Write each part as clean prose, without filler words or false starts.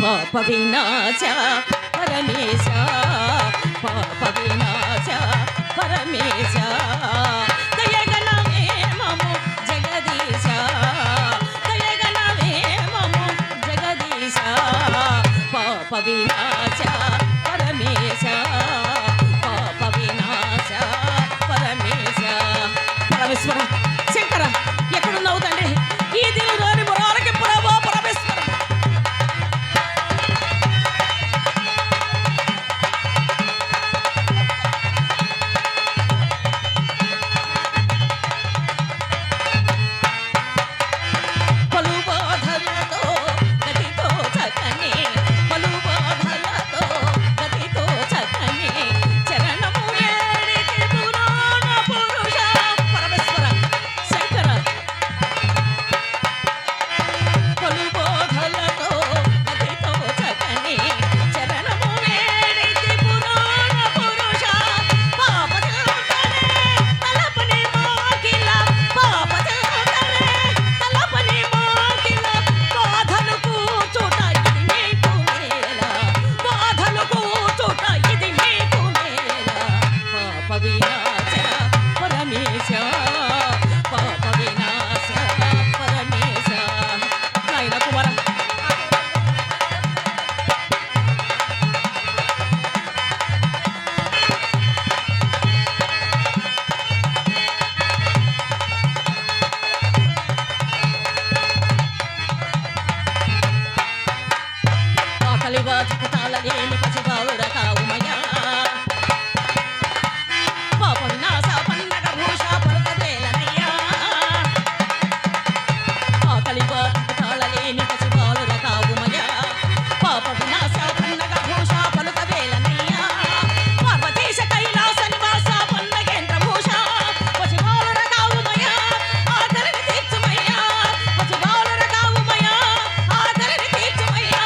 పాప వినాశ పరమేశ పాప వినాశ పరమేశ దయగణమే మము జగదీశ దయగణమే మము జగదీశ పాప వినాశ పరమేశ పాప వినాశ పరమేశ పరమేశ్వర శంకర ఎక్కడున్నావు తండ్రి ఈ దిగులోని మురాలకి పురవో పరమేశ్వర పలుబాధలతో గతితో చక్కని పలుబాధలతో గతితో చక్కని చరణము వేడికి పురాణ పురుష పరమేశ్వర శంకర పలుబాధలతో గతితో చక్కని చరణము వేడికి పురాణ పురుష పాపచూతనే తలపని మోకిల పాపచూతనే తలపని మోకిల బాధలు కూచుట ఇది నీకు మేల బాధలు కూచుట ఇది నీకు మేల పాప వినాశ పరమేశ పాప వినాశ పరమేశ నాయన కుమార ఆకలి బాధకతాలలేని పసిబాలుర కావుమయ్యా పాప వినాశ పండగ భూష పలుకవేలనయ్యా ఆకలి బాధకతాలలేని పసిబాలుర కావుమయ్యా పాప వినాశ పండగ భూష పలుకవేలనయ్యా పార్వతీశ కైలాస నివాస పండగేంద్ర భూష పసిబాలుర కావుమయ్యా ఆదరణ తీర్చుమయ్యా పసిబాలుర కావుమయ్యా ఆదరణ తీర్చుమయ్యా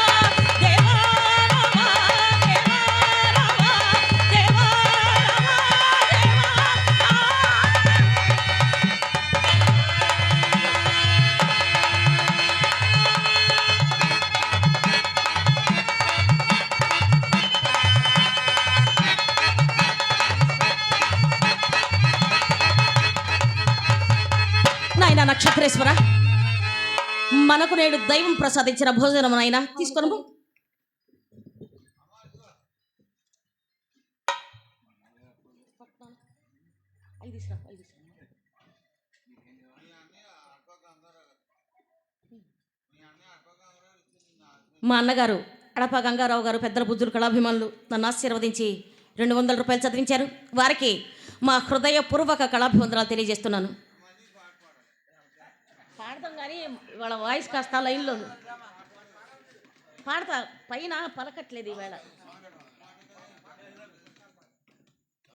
దేవా రామ దేవా రామ దేవా నాయన నక్షత్రేశ్వర మనకు నేడు దైవం ప్రసాదించిన భోజనం నాయన తీసుకొని పో. మా అన్నగారు అడప గంగారావు గారు పెద్దల బుద్ధులు కళాభిమానులు నన్ను ఆశీర్వదించి 200 రూపాయలు చదివించారు. వారికి మా హృదయపూర్వక కళాభివందనాలు తెలియజేస్తున్నాను. పాడతాం కానీ వాళ్ళ వాయిస్ కాస్త లైన్లో పాడతా పైన పలకట్లేదు ఈవేళ.